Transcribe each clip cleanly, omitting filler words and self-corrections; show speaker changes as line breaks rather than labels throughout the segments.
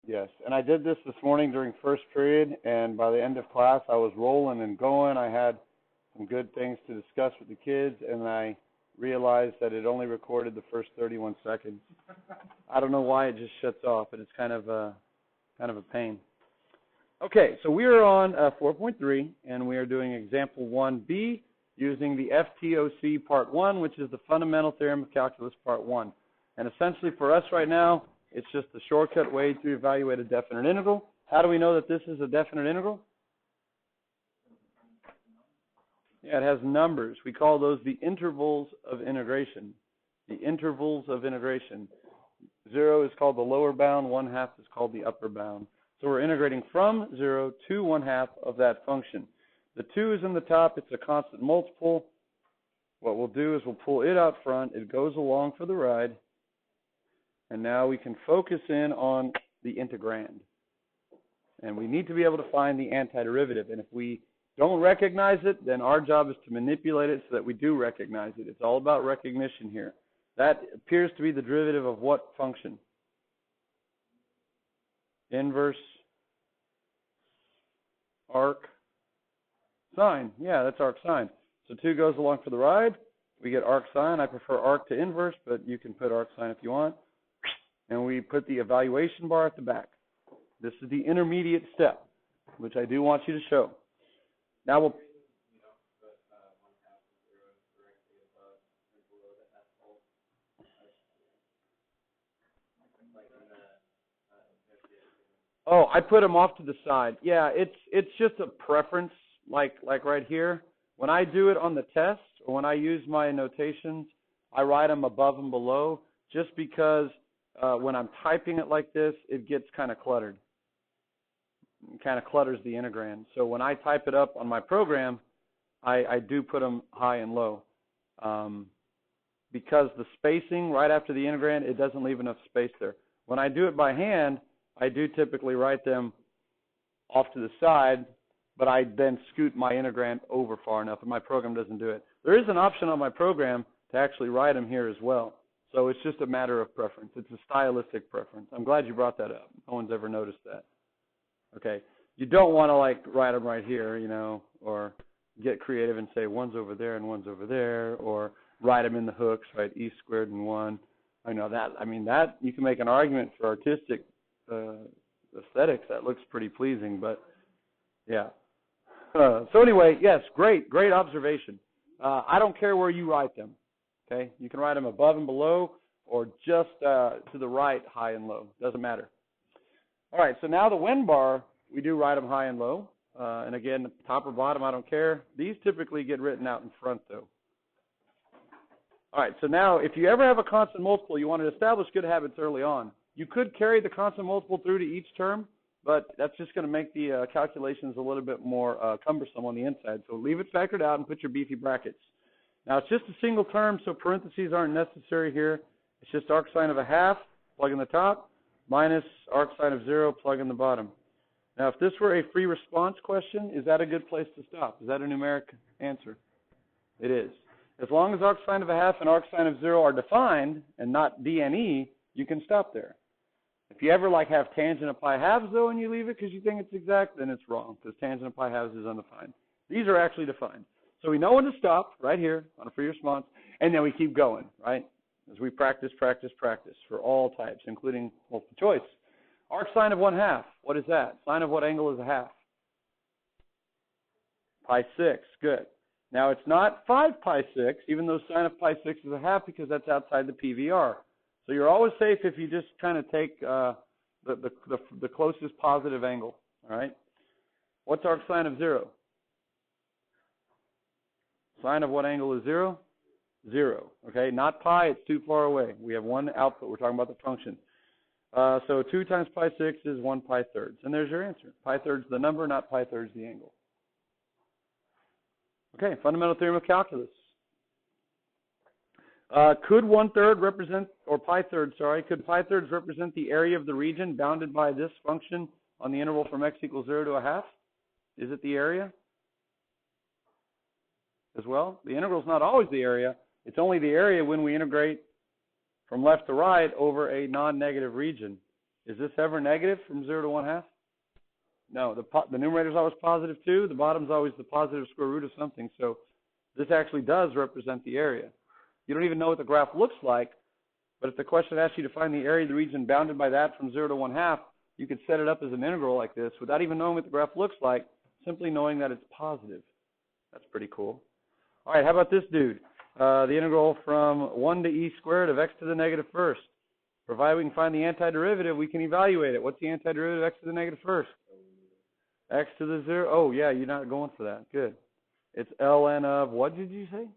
Yes, and I did this morning during first period, and by the end of class, I was rolling and going. I had some good things to discuss with the kids, and I realized that it only recorded the first 31 seconds. I don't know why it just shuts off, but it's kind of a pain. Okay, so we are on 4.3, and we are doing example 1b using the FTOC part 1, which is the fundamental theorem of calculus part 1. And essentially for us right now, it's just a shortcut way to evaluate a definite integral. How do we know that this is a definite integral? Yeah, it has numbers. We call those the intervals of integration. The intervals of integration. 0 is called the lower bound, 1/2 is called the upper bound. So we're integrating from 0 to 1/2 of that function. The 2 is in the top. It's a constant multiple. What we'll do is we'll pull it out front. It goes along for the ride. And now we can focus in on the integrand. And we need to be able to find the antiderivative. And if we don't recognize it, then our job is to manipulate it so that we do recognize it. It's all about recognition here. That appears to be the derivative of what function? Inverse arc sine. Yeah, that's arc sine. So 2 goes along for the ride. We get arc sine. I prefer arc to inverse, but you can put arc sine if you want. And we put the evaluation bar at the back. This is the intermediate step, which I do want you to show. Now we'll... Oh, I put them off to the side. Yeah, it's just a preference, like right here. When I do it on the test, or when I use my notations, I write them above and below, just because when I'm typing it like this, it gets kind of cluttered. It kind of clutters the integrand. So when I type it up on my program, I do put them high and low. Because the spacing right after the integrand, it doesn't leave enough space there. When I do it by hand, I do typically write them off to the side, but I then scoot my integrand over far enough, and my program doesn't do it. There is an option on my program to actually write them here as well. So it's just a matter of preference. It's a stylistic preference. I'm glad you brought that up. No one's ever noticed that. Okay. You don't want to write them right here, or get creative and say one's over there and one's over there, or write them in the hooks, right? E squared and 1. That you can make an argument for artistic aesthetics. That looks pretty pleasing, but yeah. So anyway, yes, great observation. I don't care where you write them. Okay, you can write them above and below, or just to the right, high and low. Doesn't matter. All right, so now the when bar, we do write them high and low. And again, top or bottom, I don't care. These typically get written out in front, though. All right, so now if you ever have a constant multiple, you want to establish good habits early on. You could carry the constant multiple through to each term, but that's just going to make the calculations a little bit more cumbersome on the inside. So leave it factored out and put your beefy brackets. Now, it's just a single term, so parentheses aren't necessary here. It's just arc sine of 1/2, plug in the top, minus arc sine of 0, plug in the bottom. Now, if this were a free response question, is that a good place to stop? Is that a numeric answer? It is. As long as arc sine of 1/2 and arc sine of 0 are defined and not D and E, you can stop there. If you ever have tangent of pi halves, though, and you leave it because you think it's exact, then it's wrong, because tangent of pi halves is undefined. These are actually defined. So we know when to stop right here on a free response, and then we keep going, right, as we practice for all types, including multiple choice. Arc sine of 1/2, what is that? Sine of what angle is 1/2? Pi 6, good. Now it's not 5 pi 6, even though sine of pi 6 is 1/2, because that's outside the PVR. So you're always safe if you just kind of take the closest positive angle, all right? What's arc sine of 0? Sine of what angle is 0? 0, okay? Not pi, it's too far away. We have one output. We're talking about the function. So 2 times pi 6 is 1 pi thirds. And there's your answer. Pi thirds the number, not pi thirds the angle. Okay, fundamental theorem of calculus. Could 1/3 represent, or pi thirds, sorry, could pi thirds represent the area of the region bounded by this function on the interval from x equals 0 to 1/2? Is it the area as well? The integral is not always the area. It's only the area when we integrate from left to right over a non-negative region. Is this ever negative from 0 to 1/2? No, the numerator is always positive 2. The bottom is always the positive square root of something. So this actually does represent the area. You don't even know what the graph looks like, but if the question asks you to find the area of the region bounded by that from 0 to 1/2, you could set it up as an integral like this without even knowing what the graph looks like, simply knowing that it's positive. That's pretty cool. All right, how about this dude? The integral from 1 to e squared of x to the negative first. Provided we can find the antiderivative, we can evaluate it. What's the antiderivative of x to the negative first? X to the 0. Oh, yeah, you're not going for that. Good. It's ln of, what did you say?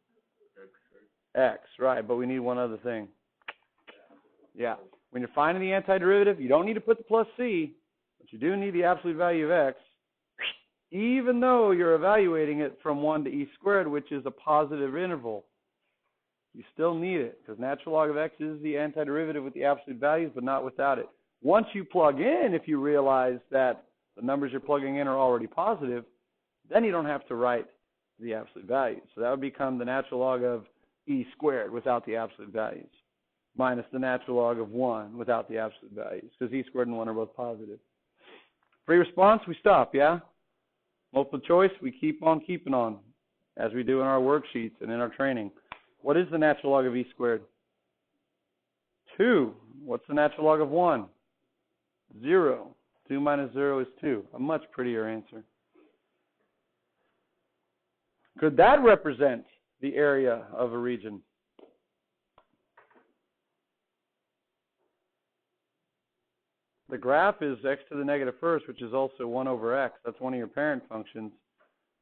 X, right, but we need one other thing. Yeah. When you're finding the antiderivative, you don't need to put the plus c, but you do need the absolute value of x, even though you're evaluating it from 1 to e squared, which is a positive interval. You still need it, because natural log of x is the antiderivative with the absolute values, but not without it. Once you plug in, if you realize that the numbers you're plugging in are already positive, then you don't have to write the absolute values. So that would become the natural log of e squared without the absolute values, minus the natural log of 1 without the absolute values, because e squared and 1 are both positive. Free response, we stop, yeah? Multiple choice, we keep on keeping on, as we do in our worksheets and in our training. What is the natural log of e squared? 2. What's the natural log of 1? 0. 2 minus 0 is 2. A much prettier answer. Could that represent the area of a region? The graph is x to the negative first, which is also 1 over x. That's one of your parent functions.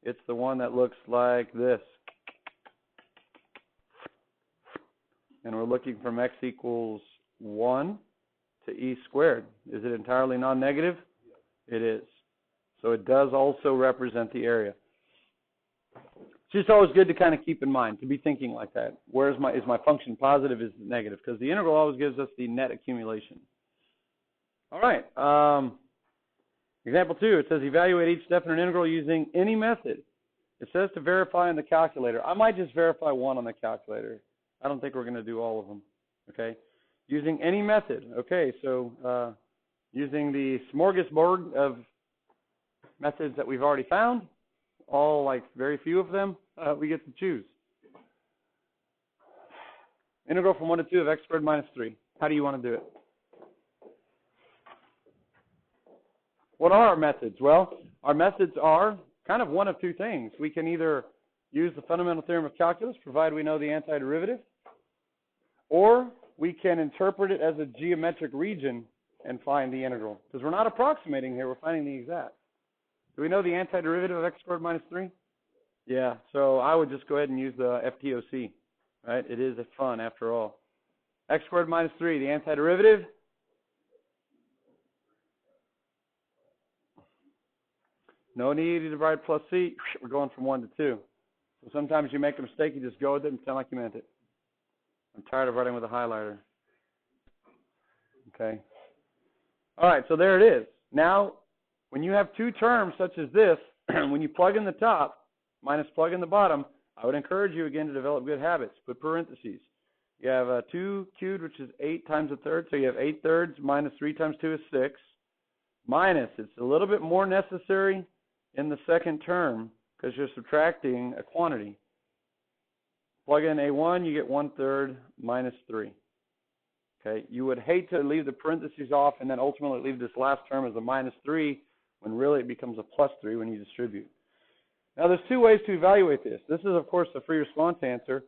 It's the one that looks like this. And we're looking from x equals 1 to e squared. Is it entirely non-negative? It is. So it does also represent the area. It's just always good to kind of keep in mind, to be thinking like that. Where is my function positive, is it negative? Because the integral always gives us the net accumulation. All right. Example 2, it says evaluate each step in an integral using any method. It says to verify on the calculator. I might just verify one on the calculator. I don't think we're going to do all of them. Okay. Using any method. Okay, so using the smorgasbord of methods that we've already found, all like very few of them, we get to choose. Integral from 1 to 2 of x squared minus 3. How do you want to do it? What are our methods? Well, our methods are kind of one of two things. We can either use the fundamental theorem of calculus, provided we know the antiderivative, or we can interpret it as a geometric region and find the integral. Because we're not approximating here, we're finding the exact. Do we know the antiderivative of x squared minus 3? Yeah, so I would just go ahead and use the FTOC, right? It is fun after all. X squared minus 3, the antiderivative. No need to divide plus c. We're going from 1 to 2. So sometimes you make a mistake, you just go with it and pretend like you meant it. I'm tired of writing with a highlighter. Okay. All right, so there it is. Now, when you have two terms such as this, when you plug in the top minus plug in the bottom, I would encourage you again to develop good habits. Put parentheses. You have 2 cubed, which is 8 times a third, so you have 8 thirds minus 3 times 2 is 6. Minus, it's a little bit more necessary in the second term because you're subtracting a quantity. Plug in a1, you get 1/3 minus 3. Okay, you would hate to leave the parentheses off and then ultimately leave this last term as a minus 3 when really it becomes a plus 3 when you distribute. Now there's two ways to evaluate this. This is of course the free response answer,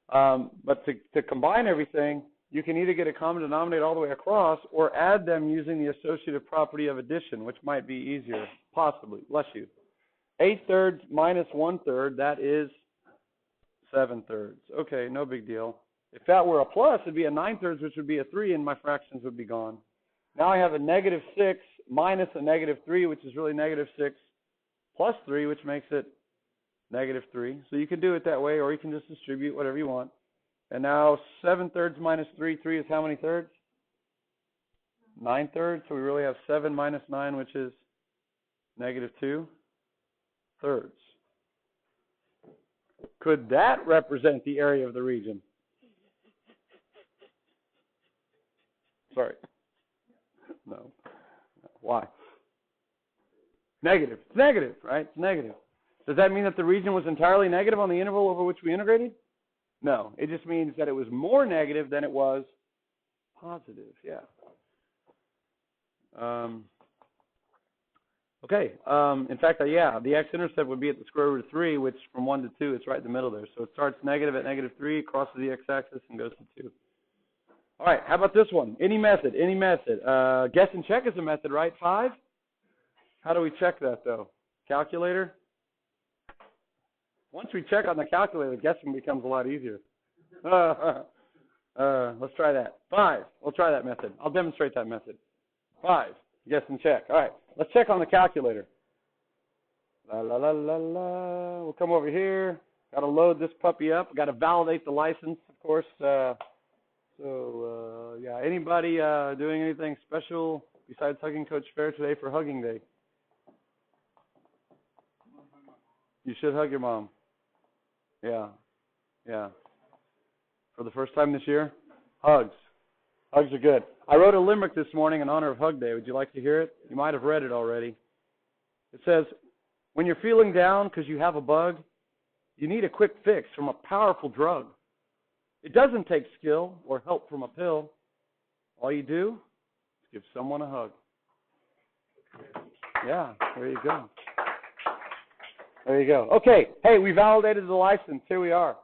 but to combine everything, you can either get a common denominator all the way across or add them using the associative property of addition, which might be easier, possibly. Bless you. 8 thirds minus 1/3, that is 7 thirds. Okay, no big deal. If that were a plus, it'd be a 9 thirds, which would be a 3, and my fractions would be gone. Now I have a negative 6 minus a negative 3, which is really negative 6 plus 3, which makes it negative 3. So you can do it that way, or you can just distribute whatever you want. And now 7 thirds minus 3, 3 is how many thirds? 9 thirds. So we really have 7 minus 9, which is negative 2 thirds. Could that represent the area of the region? Sorry. No. Why? Negative. It's negative, right? It's negative. Does that mean that the region was entirely negative on the interval over which we integrated? No. It just means that it was more negative than it was positive. Yeah. Okay. In fact, yeah, the x-intercept would be at the square root of 3, which from 1 to 2, it's right in the middle there. So it starts negative at negative 3, crosses the x-axis, and goes to 2. All right, how about this one? Any method, any method. Guess and check is a method, right? 5? How do we check that, though? Calculator? Once we check on the calculator, guessing becomes a lot easier. Let's try that. 5. We'll try that method. I'll demonstrate that method. 5. Guess and check. All right, let's check on the calculator. La, la, la, la, la. We'll come over here. Got to load this puppy up. Got to validate the license, of course. Yeah, anybody doing anything special besides hugging Coach Fair today for Hugging Day? You should hug your mom. Yeah. For the first time this year, hugs. Hugs are good. I wrote a limerick this morning in honor of Hug Day. Would you like to hear it? You might have read it already. It says, when you're feeling down because you have a bug, you need a quick fix from a powerful drug. It doesn't take skill or help from a pill. All you do is give someone a hug. Yeah, there you go. There you go. Okay, hey, we validated the license. Here we are.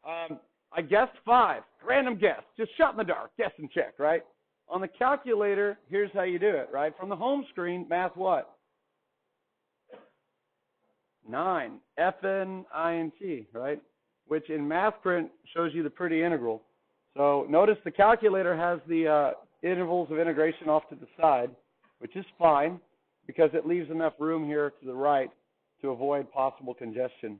I guessed 5. Random guess. Just shot in the dark. Guess and check, right? On the calculator, here's how you do it, right? From the home screen, math what? 9. F-N-I-N-T, right? Which in math print shows you the pretty integral. So notice the calculator has the intervals of integration off to the side, which is fine because it leaves enough room here to the right to avoid possible congestion.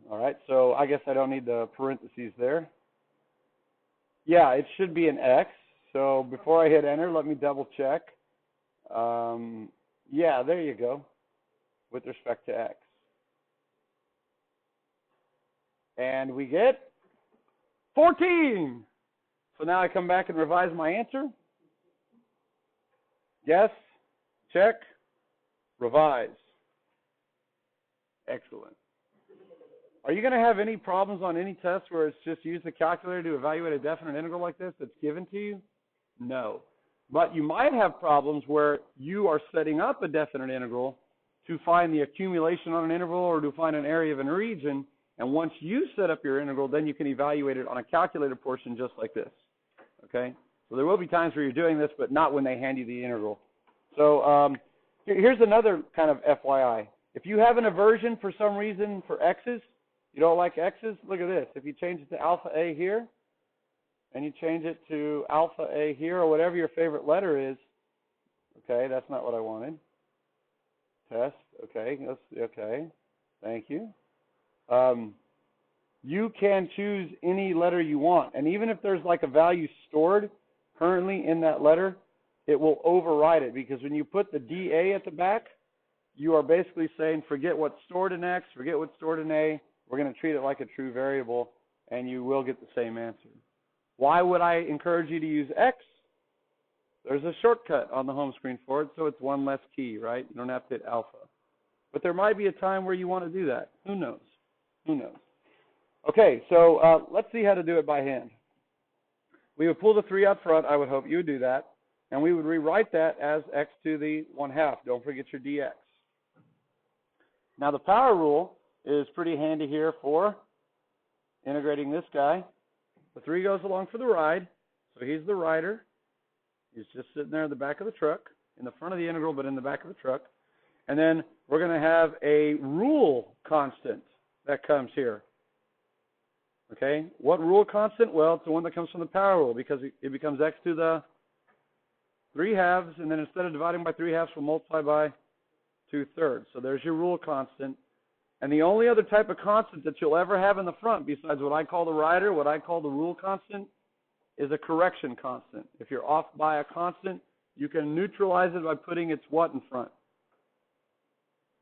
All right, so I guess I don't need the parentheses there. Yeah, it should be an X. So before I hit enter, let me double check. Yeah, there you go, with respect to X. And we get 14. So now I come back and revise my answer. Guess, check, revise. Excellent. Are you going to have any problems on any test where it's just use the calculator to evaluate a definite integral like this that's given to you? No. But you might have problems where you are setting up a definite integral to find the accumulation on an interval or to find an area of a region. And once you set up your integral, then you can evaluate it on a calculator portion just like this. Okay? So there will be times where you're doing this, but not when they hand you the integral. So here's another kind of FYI. If you have an aversion for some reason for x's, you don't like x's, look at this. If you change it to alpha A here, and you change it to alpha A here, or whatever your favorite letter is, okay, that's not what I wanted. Test, okay, okay, thank you. You can choose any letter you want, and even if there's like a value stored currently in that letter, it will override it, because when you put the DA at the back, you are basically saying forget what's stored in X, forget what's stored in A, we're going to treat it like a true variable, and you will get the same answer. Why would I encourage you to use X? There's a shortcut on the home screen for it, so it's one less key, right? You don't have to hit alpha. But there might be a time where you want to do that. Who knows? Who knows? Okay, so let's see how to do it by hand. We would pull the 3 out front. I would hope you would do that. And we would rewrite that as x to the 1/2. Don't forget your dx. Now the power rule is pretty handy here for integrating this guy. The 3 goes along for the ride, so he's the rider. He's just sitting there in the back of the truck, in the front of the integral, but in the back of the truck. And then we're going to have a rule constant that comes here. Okay, what rule constant? Well, it's the one that comes from the power rule, because it becomes x to the 3/2, and then instead of dividing by 3/2, we'll multiply by 2/3. So there's your rule constant. And the only other type of constant that you'll ever have in the front, besides what I call the rider, what I call the rule constant, is a correction constant. If you're off by a constant, you can neutralize it by putting its what in front?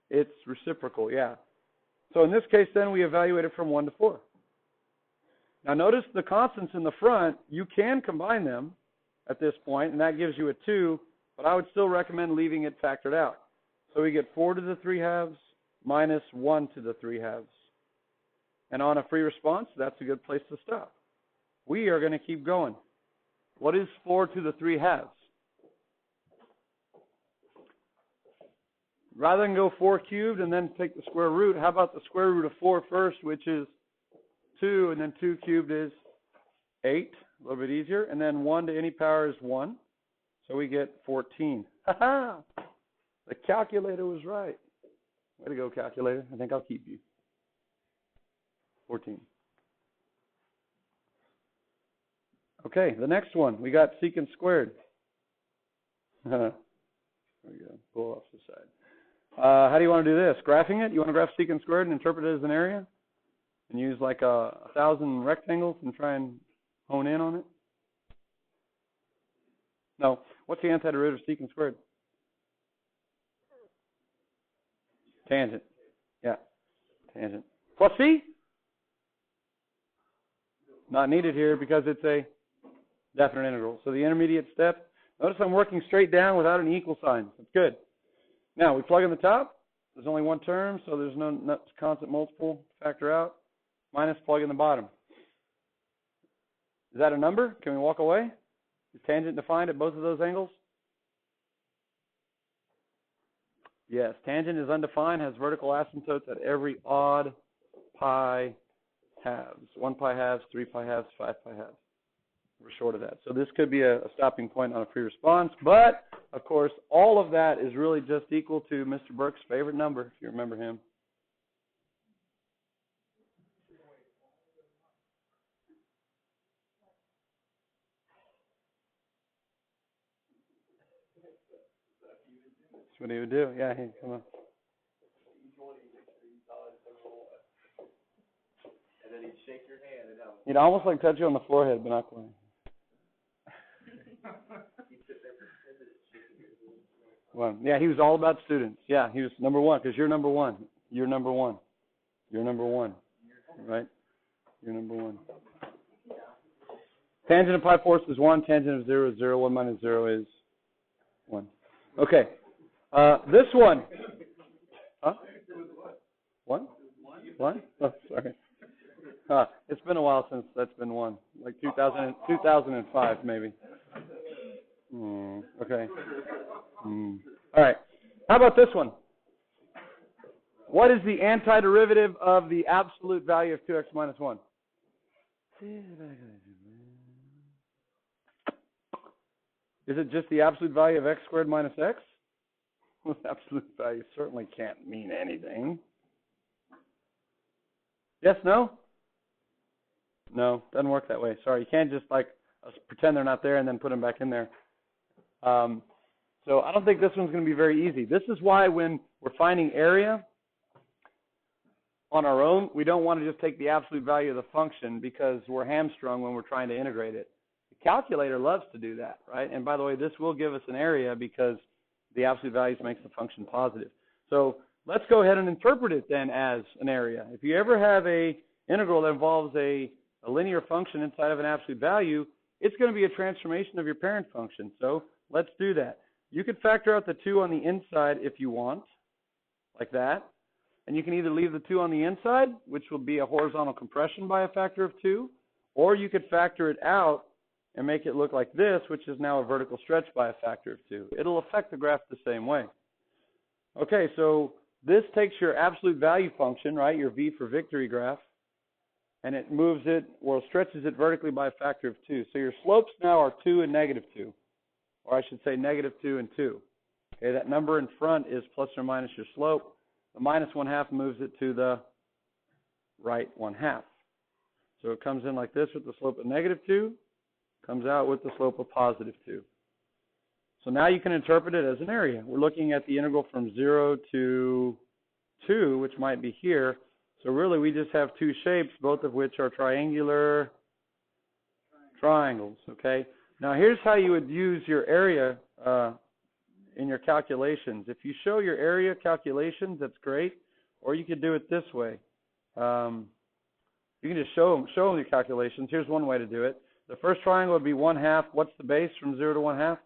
It's reciprocal, yeah. So in this case, then, we evaluate it from 1 to 4. Now notice the constants in the front, you can combine them. at this point, and that gives you a 2, but I would still recommend leaving it factored out. So we get 4 to the 3 halves minus 1 to the 3 halves. And on a free response, that's a good place to stop. We are going to keep going. What is 4 to the 3 halves? Rather than go 4 cubed and then take the square root, how about the square root of 4 first, which is 2, and then 2 cubed is 8, a little bit easier, and then 1 to any power is 1, so we get 14. Ha-ha! The calculator was right. Way to go, calculator. I think I'll keep you. 14. Okay, the next one, we got secant squared. There we go, pull off the side. How do you want to do this? Graphing it? You want to graph secant squared and interpret it as an area? And use like 1,000 rectangles and try and hone in on it? No. What's the antiderivative of secant squared? Tangent. Yeah, tangent. Plus C? Not needed here because it's a definite integral. So the intermediate step, notice I'm working straight down without an equal sign. That's good. Now, we plug in the top. There's only one term, so there's no constant multiple to factor out. Minus plug in the bottom. Is that a number? Can we walk away? Is tangent defined at both of those angles? Yes, tangent is undefined, has vertical asymptotes at every odd pi halves. 1 pi halves, 3 pi halves, 5 pi halves. We're short of that. So this could be a stopping point on a free response, but of course all of that is really just equal to Mr. Burke's favorite number, if you remember him. That's what he would do. Yeah, hey, come on. And then he'd shake your hand and he'd almost like touch you on the forehead, but not quite. Well, yeah, he was all about students. Yeah, he was number one because you're number one. You're number one. You're number one. Right? You're number one. Tangent of pi fourths is 1. Tangent of 0 is 0. 1 minus 0 is 1. Okay. This one. Huh? 1? 1? Oh, sorry. It's been a while since that's been 1. Like 2005, maybe. Okay. All right. How about this one? What is the antiderivative of the absolute value of 2x minus 1? Is it just the absolute value of x squared minus x? Well, absolute value certainly can't mean anything. Yes, no? No, doesn't work that way. Sorry, you can't just like pretend they're not there and then put them back in there. So I don't think this one's going to be very easy. This is why when we're finding area on our own, we don't want to just take the absolute value of the function because we're hamstrung when we're trying to integrate it. The calculator loves to do that, right? And by the way, this will give us an area because the absolute values makes the function positive. So let's go ahead and interpret it then as an area. If you ever have a integral that involves a linear function inside of an absolute value, it's going to be a transformation of your parent function. So let's do that. You could factor out the 2 on the inside if you want, like that. And you can either leave the 2 on the inside, which will be a horizontal compression by a factor of 2, or you could factor it out and make it look like this, which is now a vertical stretch by a factor of 2. It'll affect the graph the same way. Okay, so this takes your absolute value function, right, your V for victory graph, and it moves it, or stretches it vertically by a factor of 2. So your slopes now are 2 and negative 2. Or I should say negative 2 and 2. Okay, that number in front is plus or minus your slope. The minus 1/2 moves it to the right 1/2. So it comes in like this with the slope of negative 2, comes out with the slope of positive 2. So now you can interpret it as an area. We're looking at the integral from 0 to 2, which might be here. So really we just have 2 shapes, both of which are triangular triangles, okay? Now here's how you would use your area in your calculations. If you show your area calculations, that's great. Or you could do it this way. You can just show them your calculations. Here's one way to do it. The first triangle would be 1/2. What's the base from 0 to 1/2?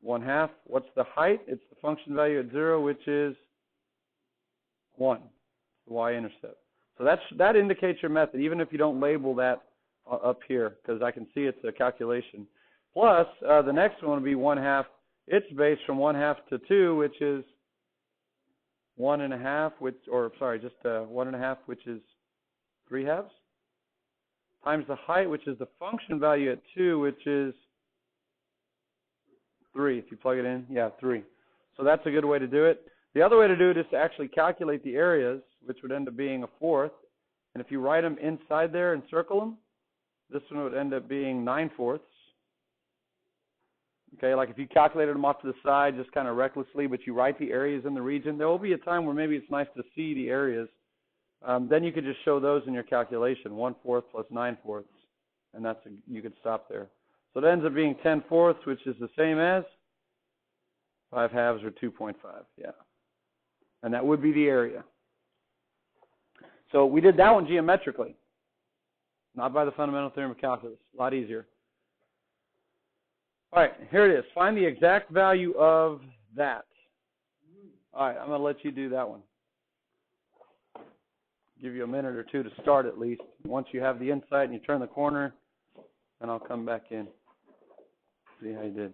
1/2. What's the height? It's the function value at 0, which is 1, the y-intercept. So that indicates your method, even if you don't label that up here, because I can see it's a calculation. Plus, the next one would be 1/2. Its base from 1/2 to 2, which is 1.5, which, or sorry, just 1.5, which is 3/2, times the height, which is the function value at 2, which is 3. If you plug it in, yeah, 3. So that's a good way to do it. The other way to do it is to actually calculate the areas, which would end up being 1/4. And if you write them inside there and circle them, this one would end up being 9/4. Okay, like if you calculated them off to the side just kind of recklessly, but you write the areas in the region, there will be a time where maybe it's nice to see the areas. Then you could just show those in your calculation, 1/4 plus 9/4, and you could stop there. So it ends up being 10/4, which is the same as 5/2 or 2.5, yeah. And that would be the area. So we did that one geometrically, not by the fundamental theorem of calculus. A lot easier. All right, here it is. Find the exact value of that. All right, I'm going to let you do that one. Give you a minute or two to start at least. Once you have the insight and you turn the corner, then I'll come back in. See how you did.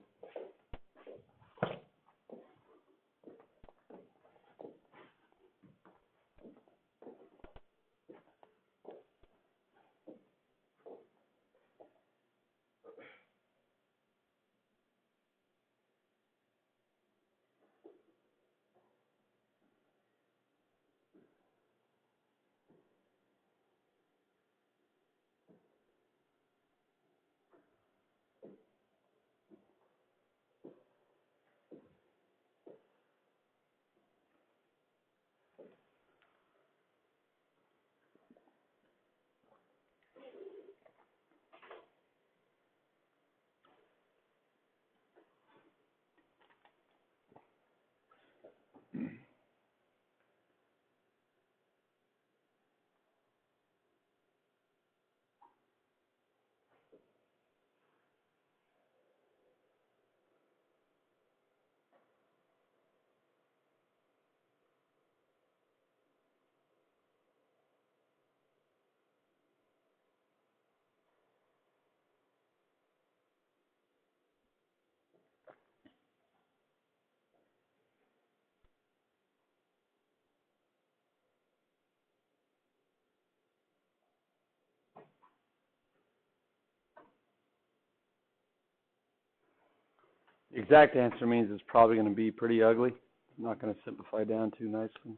The exact answer means it's probably going to be pretty ugly. I'm not going to simplify down too nicely.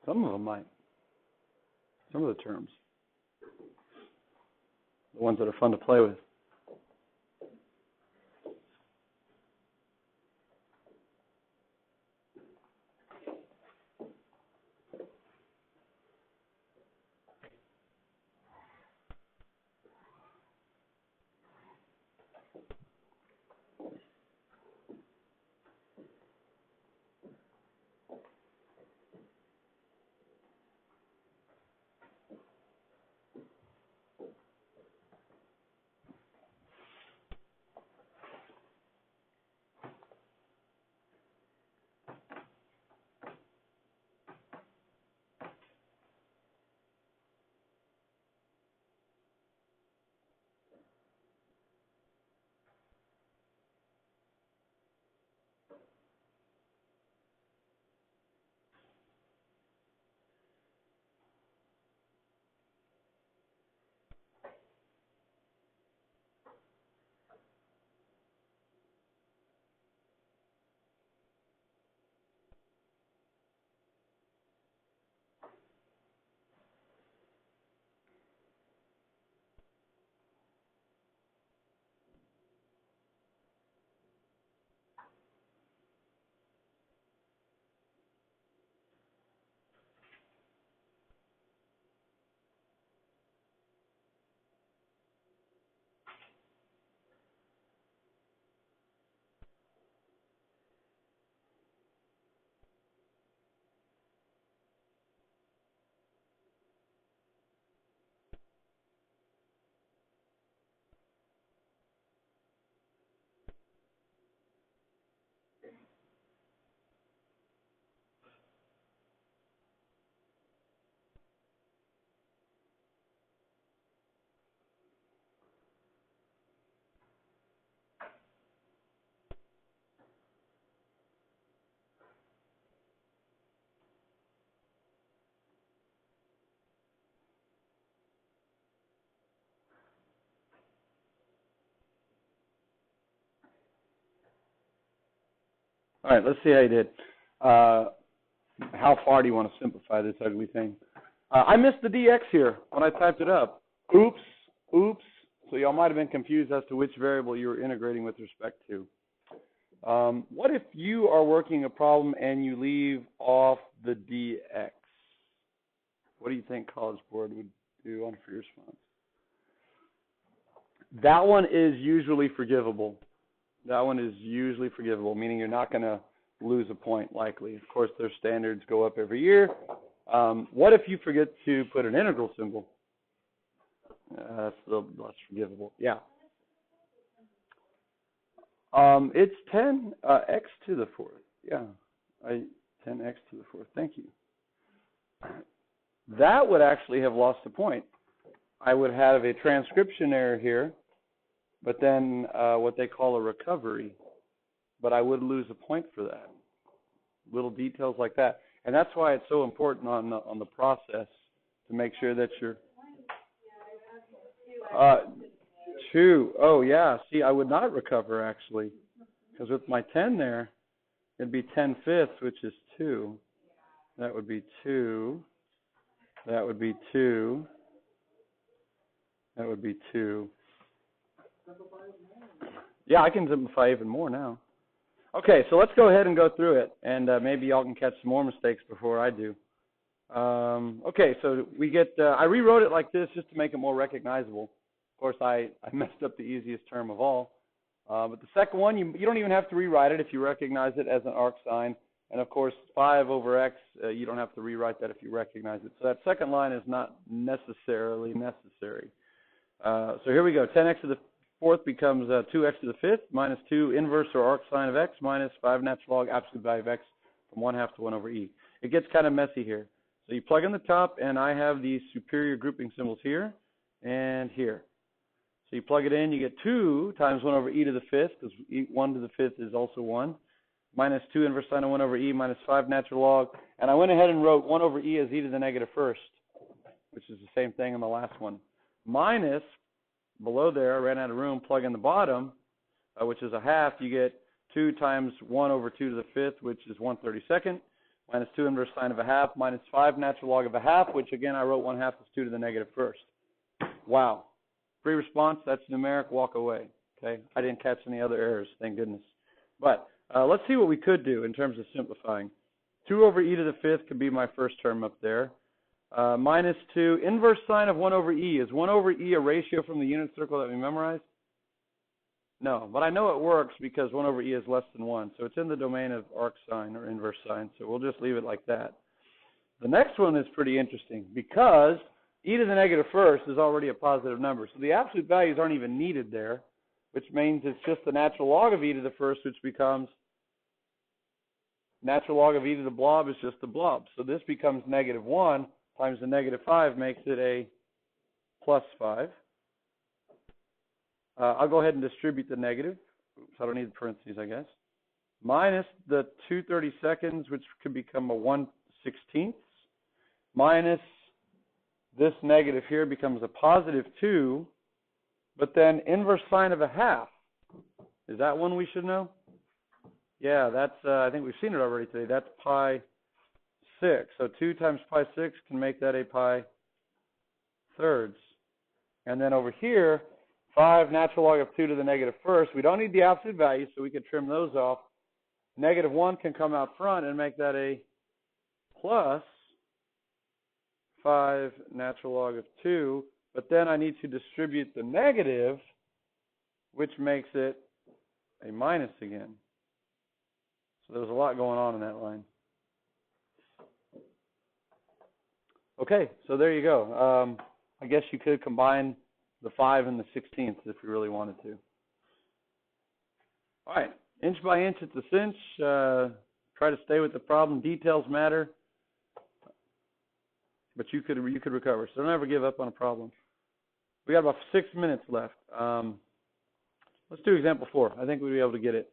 Some of them might. Some of the terms. The ones that are fun to play with. All right, let's see how you did. How far do you want to simplify this ugly thing? I missed the dx here when I typed it up. Oops. So y'all might have been confused as to which variable you were integrating with respect to. What if you are working a problem and you leave off the dx? What do you think College Board would do on for your response? That one is usually forgivable. Meaning you're not going to lose a point likely. Of course, their standards go up every year. What if you forget to put an integral symbol? That's a little less forgivable. Yeah. It's 10 x to the fourth. Yeah, 10x to the fourth. Thank you. That would actually have lost a point. I would have a transcription error here, but then what they call a recovery. But I would lose a point for that. Little details like that, and that's why it's so important on the process to make sure that you're 2. Oh yeah. See, I would not recover actually, because with my 10 there, it'd be 10/5, which is 2. That would be 2. That would be 2. That would be 2. Yeah, I can simplify even more now. Okay, so let's go ahead and go through it, and maybe y'all can catch some more mistakes before I do. Okay, so we get, I rewrote it like this just to make it more recognizable. Of course, I messed up the easiest term of all. But the second one, you don't even have to rewrite it if you recognize it as an arc sign. And of course, 5 over x, you don't have to rewrite that if you recognize it. So that second line is not necessarily necessary. So here we go. 10x to the fourth becomes 2x to the fifth minus 2 inverse or arc sine of x minus 5 natural log absolute value of x from 1/2 to 1 over e. It gets kind of messy here. So you plug in the top, and I have these superior grouping symbols here and here. So you plug it in, you get 2 times 1 over e to the fifth, because 1 to the fifth is also 1, minus 2 inverse sine of 1 over e minus 5 natural log. And I went ahead and wrote 1 over e as e to the negative first, which is the same thing in the last one. Minus, below there, I ran out of room, plug in the bottom, which is 1/2. You get 2 times 1 over 2 to the fifth, which is 1/32, minus 2 inverse sine of 1/2, minus 5 natural log of 1/2, which again I wrote 1/2 as 2 to the negative first. Wow. Free response, that's numeric, walk away. Okay, I didn't catch any other errors, thank goodness. But let's see what we could do in terms of simplifying. 2 over e to the fifth could be my first term up there. Minus 2, inverse sine of 1 over e. Is 1 over e a ratio from the unit circle that we memorized? No, but I know it works because 1 over e is less than 1. So it's in the domain of arc sine or inverse sine. So we'll just leave it like that. The next one is pretty interesting because e to the negative first is already a positive number. So the absolute values aren't even needed there, which means it's just the natural log of e to the first, which becomes natural log of e to the blob is just the blob. So this becomes -1 times the -5 makes it a +5. I'll go ahead and distribute the negative. Oops, I don't need the parentheses, I guess. Minus the 2/32, which could become a 1/16. Minus this negative here becomes a +2, but then inverse sine of 1/2. Is that one we should know? Yeah, that's, I think we've seen it already today. That's pi 6. So 2 times pi 6 can make that a pi thirds. And then over here, 5 natural log of 2 to the negative first. We don't need the absolute value, so we could trim those off. -1 can come out front and make that a plus 5 natural log of 2. But then I need to distribute the negative, which makes it a minus again. So there's a lot going on in that line. Okay, so there you go. I guess you could combine the 5 and the 16th if you really wanted to. All right, inch by inch it's a cinch. Try to stay with the problem. Details matter, but you could recover. So don't ever give up on a problem. We got about 6 minutes left. Let's do example 4. I think we'll be able to get it.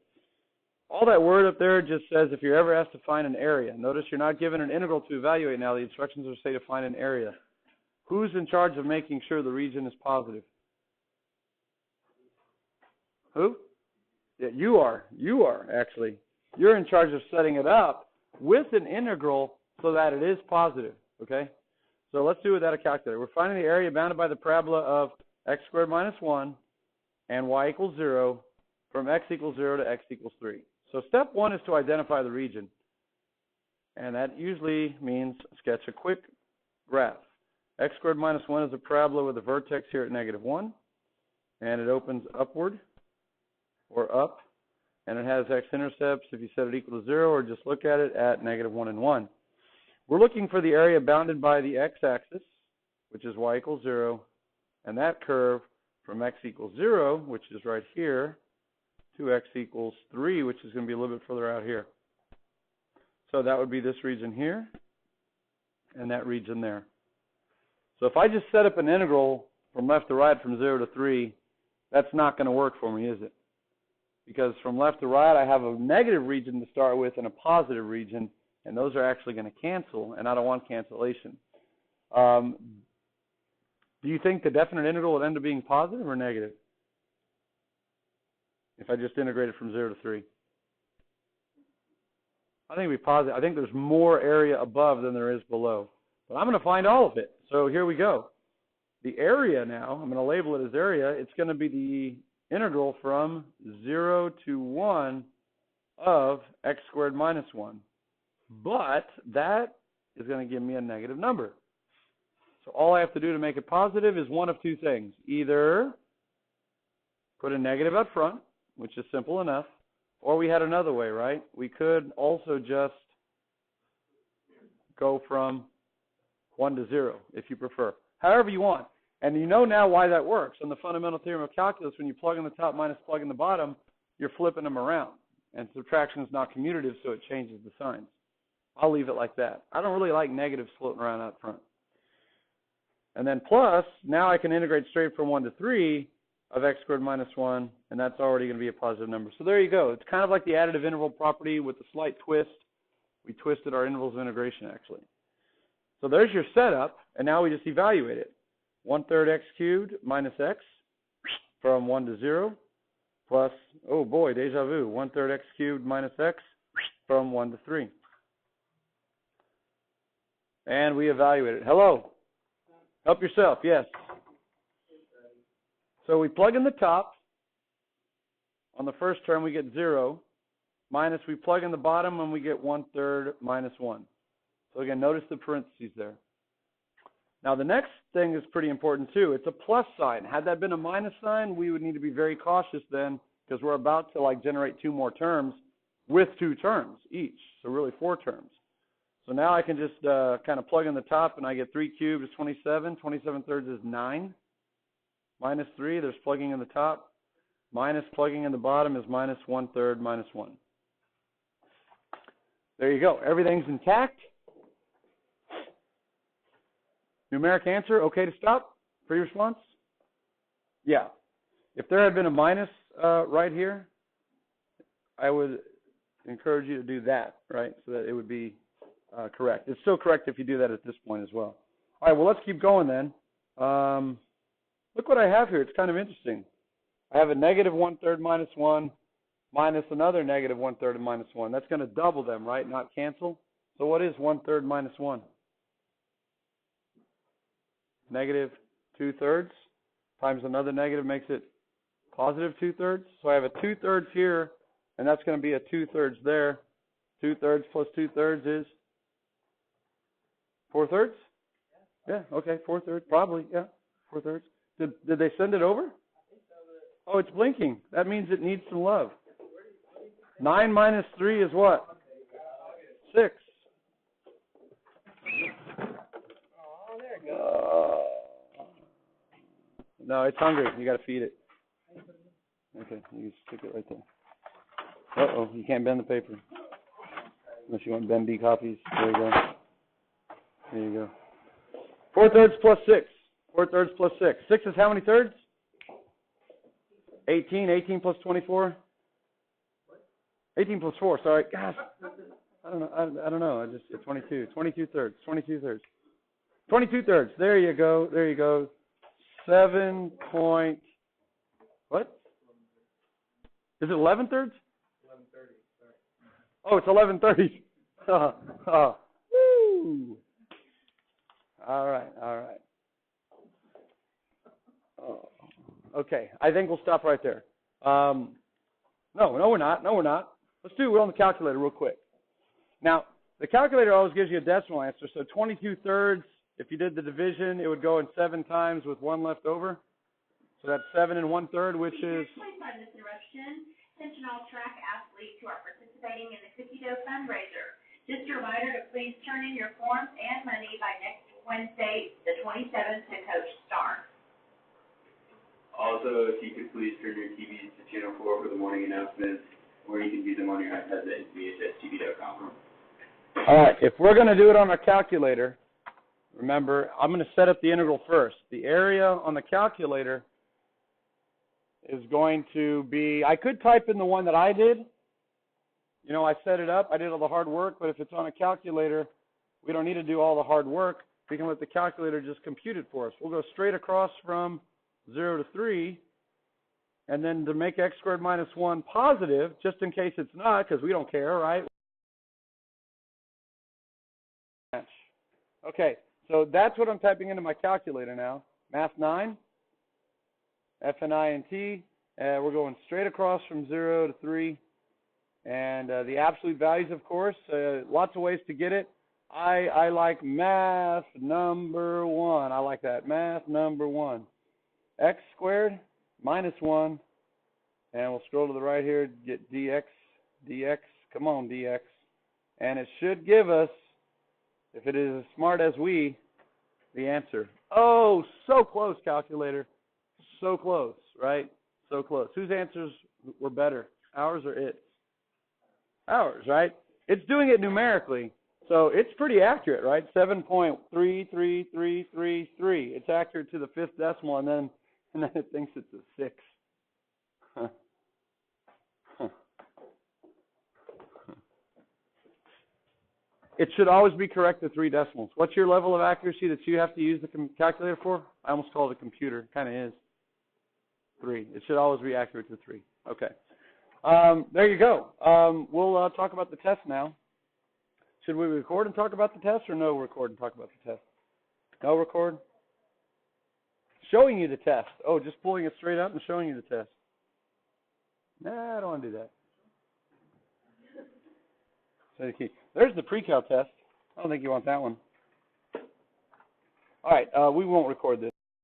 All that word up there just says if you're ever asked to find an area. Notice you're not given an integral to evaluate now. The instructions are say to find an area. Who's in charge of making sure the region is positive? Who? Yeah, you are. You are, actually. You're in charge of setting it up with an integral so that it is positive, okay? So let's do it without a calculator. We're finding the area bounded by the parabola of x squared minus 1 and y equals 0 from x equals 0 to x equals 3. So step 1 is to identify the region. And that usually means sketch a quick graph. X squared minus 1 is a parabola with a vertex here at -1. And it opens upward or up. And it has x-intercepts if you set it equal to 0 or just look at it at -1 and 1. We're looking for the area bounded by the x-axis, which is y equals 0. And that curve from x equals 0, which is right here, to x equals 3, which is going to be a little bit further out here. So that would be this region here and that region there. So if I just set up an integral from left to right from 0 to 3, that's not going to work for me, is it? Because from left to right, I have a negative region to start with and a positive region, and those are actually going to cancel, and I don't want cancellation. Do you think the definite integral would end up being positive or negative if I just integrate it from 0 to 3? I think it would be positive. I think there's more area above than there is below. But I'm going to find all of it. So here we go. The area now, I'm going to label it as area. It's going to be the integral from 0 to 1 of x squared minus 1. But that is going to give me a negative number. So all I have to do to make it positive is one of two things. Either put a negative up front, which is simple enough, or we had another way, right? We could also just go from 1 to 0, if you prefer. However you want. And you know now why that works. On the fundamental theorem of calculus, when you plug in the top minus plug in the bottom, you're flipping them around. And subtraction is not commutative, so it changes the signs. I'll leave it like that. I don't really like negatives floating around out front. And then plus, now I can integrate straight from 1 to 3 of x squared minus 1, and that's already going to be a positive number. So there you go. It's kind of like the additive interval property with a slight twist. We twisted our intervals of integration, actually. So there's your setup, and now we just evaluate it. 1/3 x cubed minus x from 1 to 0 plus, oh boy, deja vu, 1/3 x cubed minus x from 1 to 3. And we evaluate it. Hello? Help yourself, yes. So we plug in the top. On the first term, we get 0. Minus, we plug in the bottom, and we get 1/3 minus 1. So again, notice the parentheses there. Now, the next thing is pretty important, too. It's a plus sign. Had that been a minus sign, we would need to be very cautious then, because we're about to, generate 2 more terms with 2 terms each. So really 4 terms. So now I can just kind of plug in the top, and I get 3 cubed is 27. 27/3 is 9. Minus 3, there's plugging in the top. Minus plugging in the bottom is minus 1/3 minus 1. There you go. Everything's intact. Numeric answer, okay to stop for your response? Yeah. If there had been a minus right here, I would encourage you to do that, right, so that it would be correct. It's still correct if you do that at this point as well. All right, well, let's keep going then. Look what I have here. It's kind of interesting. I have a negative 1/3 minus 1 minus another negative 1/3 minus 1. That's going to double them, right, not cancel? So what is 1/3 minus 1? Negative 2/3 times another negative makes it positive 2/3. So I have a 2/3 here, and that's going to be a 2/3 there. 2/3 plus 2/3 is 4/3? Yeah, okay, 4/3, probably, yeah, 4/3. Did they send it over? Oh, it's blinking. That means it needs some love. 9 minus 3 is what? 6. No, it's hungry. You got to feed it. Okay, you stick it right there. Uh-oh, you can't bend the paper. Unless you want Ben B copies. There you go. There you go. 4/3 plus 6. 4/3 plus 6. 6 is how many thirds? 18. 18 plus 24? 18 plus 4, sorry. Gosh. I don't know. I just 22. 22 thirds. 22 thirds. 22 thirds. There you go. There you go. 7 point. What? Is it 11 thirds? 11/30. Sorry. Oh, it's 11:30. Oh, woo. All right. Oh, okay, I think we'll stop right there. No, we're not. Let's do it on the calculator real quick. Now, the calculator always gives you a decimal answer. So 22/3, if you did the division, it would go in 7 times with 1 left over. So that's 7 1/3, which is...
Please by this interruption, attention all track athletes who are participating in the cookie dough fundraiser. Just a reminder to please turn in your forms and money by next Wednesday, the 27th, to Coach Starr.
Also, if you could please turn your TVs to Channel 4 for the morning announcements, or you can view them on your iPads at vhstv.com.
All right, if we're going to do it on our calculator, remember, I'm going to set up the integral first. The area on the calculator is going to be, I could type in the one that I did. You know, I set it up, I did all the hard work, but if it's on a calculator, we don't need to do all the hard work. We can let the calculator just compute it for us. We'll go straight across from 0 to 3, and then to make x squared minus 1 positive, just in case it's not, because we don't care, right? Okay, so that's what I'm typing into my calculator now. Math 9. F and I and T, we're going straight across from 0 to 3, and the absolute values, of course, lots of ways to get it. I like math number 1. I like that, math number 1. X squared minus 1, and we'll scroll to the right here, get dx, come on dx, and it should give us, if it is as smart as we, the answer. Oh, so close, calculator. So close, right? So close. Whose answers were better, ours or its? Ours, right? It's doing it numerically, so it's pretty accurate, right? 7.33333. It's accurate to the 5th decimal, and then it thinks it's a 6. It should always be correct to 3 decimals. What's your level of accuracy that you have to use the calculator for? I almost call it a computer. It kind of is. 3. It should always be accurate to 3. Okay. There you go. We'll talk about the test now. Should we record and talk about the test, or no record and talk about the test? No record? Showing you the test. Oh, just pulling it straight up and showing you the test. Nah, I don't want to do that. There's the pre-cal test. I don't think you want that one. All right, we won't record this.